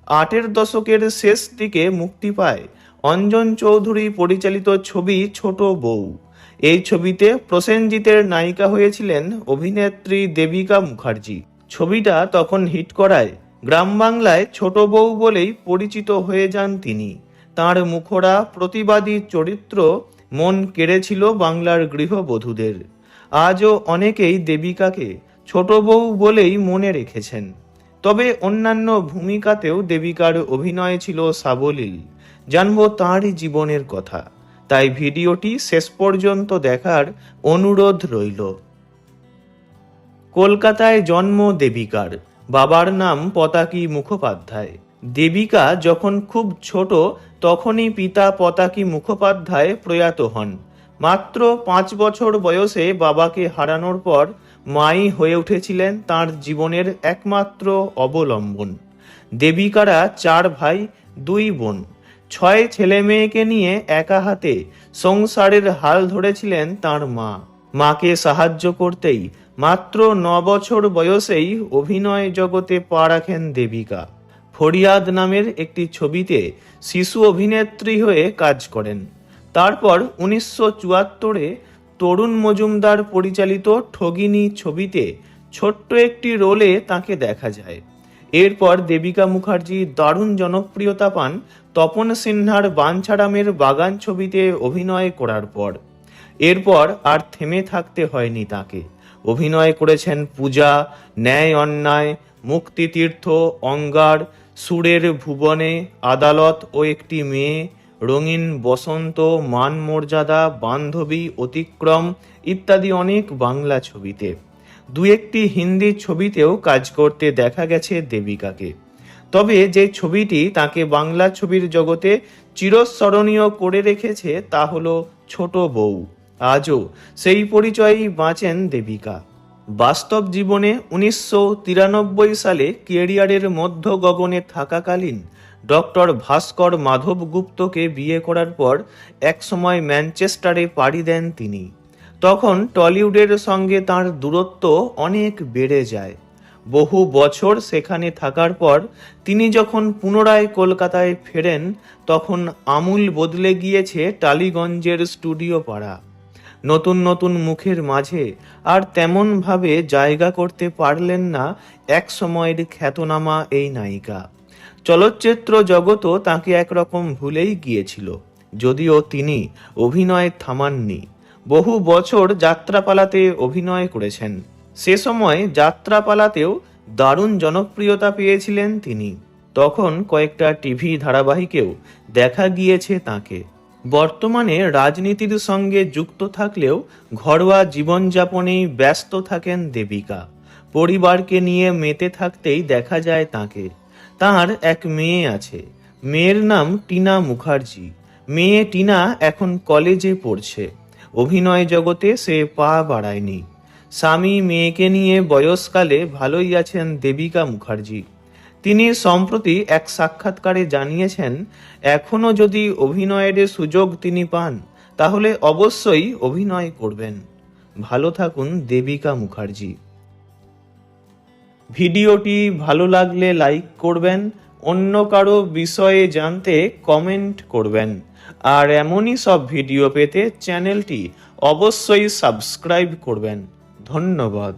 8-এর দশকের শেষ দিকে মুক্তি পায় অঞ্জন চৌধুরী পরিচালিত ছবি ছোট বউ। এই ছবিতে প্রসেনজিতের নায়িকা হয়েছিলেন অভিনেত্রী দেবিকা মুখার্জি। ছবিটা তখন হিট করায় গ্রাম বাংলায় ছোট বউ বলেই পরিচিত হয়ে যান তিনি। তাঁর মুখরা প্রতিবাদী চরিত্র মন কেড়েছিল বাংলার গৃহবধূদের। আজও অনেকেই দেবিকাকে ছোট বউ বলেই মনে রেখেছেন। তবে অন্যান্য ভূমিকাতেও দেবিকার অভিনয় ছিল সাবলীল। জানবো তাঁরই জীবনের কথা, তাই ভিডিওটি শেষ পর্যন্ত দেখার অনুরোধ রইল। কলকাতায় জন্ম দেবিকার। বাবার নাম পতাকি মুখোপাধ্যায়। দেবিকা যখন খুব ছোট তখনই পিতা পতাকি মুখোপাধ্যায় প্রয়াত হন। মাত্র 5 বছর বয়সে বাবাকে হারানোর পর মাই হয়ে উঠেছিলেন তাঁর জীবনের একমাত্র অবলম্বন। দেবিকারা 4 ভাই 2 বোন। 6 ছেলে মেয়েকে নিয়ে একা হাতে সংসারের হাল ধরেছিলেন তাঁর মা। মাকে সাহায্য করতেই মাত্র 9 বছর বয়সেই অভিনয় জগতে পা রাখেন দেবিকা। ফরিয়াদ নামের একটি ছবিতে শিশু অভিনেত্রী হয়ে কাজ করেন। তারপর 1974-এ তরুণ মজুমদার পরিচালিত ঠগিনী ছবিতে ছোট্ট একটি রোলে তাকে দেখা যায়। এরপর দেবিকা মুখার্জি দারুণ জনপ্রিয়তা পান তপন সিনহার বাঞ্ছারামের বাগান ছবিতে অভিনয় করার পর। এরপর আর থেমে থাকতে হয়নি তাকে। অভিনয় করেছেন পূজা, ন্যায় অন্যায়, মুক্তিতীর্থ, অঙ্গার, সুরের ভুবনে, আদালত ও একটি মেয়ে, রঙিন বসন্ত, মান মর্যাদা, বান্ধবী, অতিক্রম ইত্যাদি অনেক বাংলা ছবিতে। 2-1টি হিন্দি ছবিতেও কাজ করতে দেখা গেছে দেবিকাকে। তবে যে ছবিটি তাকে বাংলা ছবির জগতে চিরস্মরণীয় করে রেখেছে তা হলো ছোট বউ। আজও সেই পরিচয়েই বাঁচেন দেবিকা। বাস্তব জীবনে 1993 সালে কেরিয়ারের মধ্য গগনে থাকাকালীন ডক্টর ভাস্কর মাধব গুপ্তকে বিয়ে করার পর একসময় ম্যানচেস্টারে পাড়ি দেন তিনি। তখন টলিউডের সঙ্গে তার দূরত্ব অনেক বেড়ে যায়। বহু বছর সেখানে থাকার পর তিনি যখন পুনরায় কলকাতায় ফেরেন তখন আমূল বদলে গিয়েছে টালিগঞ্জের স্টুডিও পাড়া। নতুন নতুন মুখের মাঝে আর তেমনভাবে জায়গা করতে পারলেন না এক সময়ের খ্যাতনামা এই নায়িকা। চলচ্চিত্র জগতও তাকে একরকম ভুলেই গিয়েছিল, যদিও তিনি অভিনয় থামাননি। বহু বছর যাত্রাপালাতে অভিনয় করেছেন। সে সময় যাত্রাপালাতেও দারুণ জনপ্রিয়তা পেয়েছিলেন তিনি। তখন কয়েকটা টিভি ধারাবাহিকেও দেখা গিয়েছে তাকে। বর্তমানে রাজনীতির সঙ্গে যুক্ত থাকলেও ঘরোয়া জীবনযাপনেই ব্যস্ত থাকেন দেবিকা। পরিবারকে নিয়ে মেতে থাকতেই দেখা যায় তাকে। তাঁর এক মেয়ে আছে। মেয়ের নাম টিনা মুখার্জি। মেয়ে টিনা এখন কলেজে পড়ছে। অভিনয় জগতে সে পা বাড়ায়নি। স্বামী মেয়েকে নিয়ে বয়সকালে ভালোই আছেন দেবিকা মুখার্জি। তিনি সম্প্রতি এক সাক্ষাৎকারে জানিয়েছেন, এখনও যদি অভিনয়ের সুযোগ তিনি পান তাহলে অবশ্যই অভিনয় করবেন। ভালো থাকুন দেবিকা মুখার্জি। ভিডিওটি ভালো লাগলে লাইক করবেন, অন্য কারো বিষয়ে জানতে কমেন্ট করবেন, আর এমনই সব ভিডিও পেতে চ্যানেলটি অবশ্যই সাবস্ক্রাইব করবেন। ধন্যবাদ।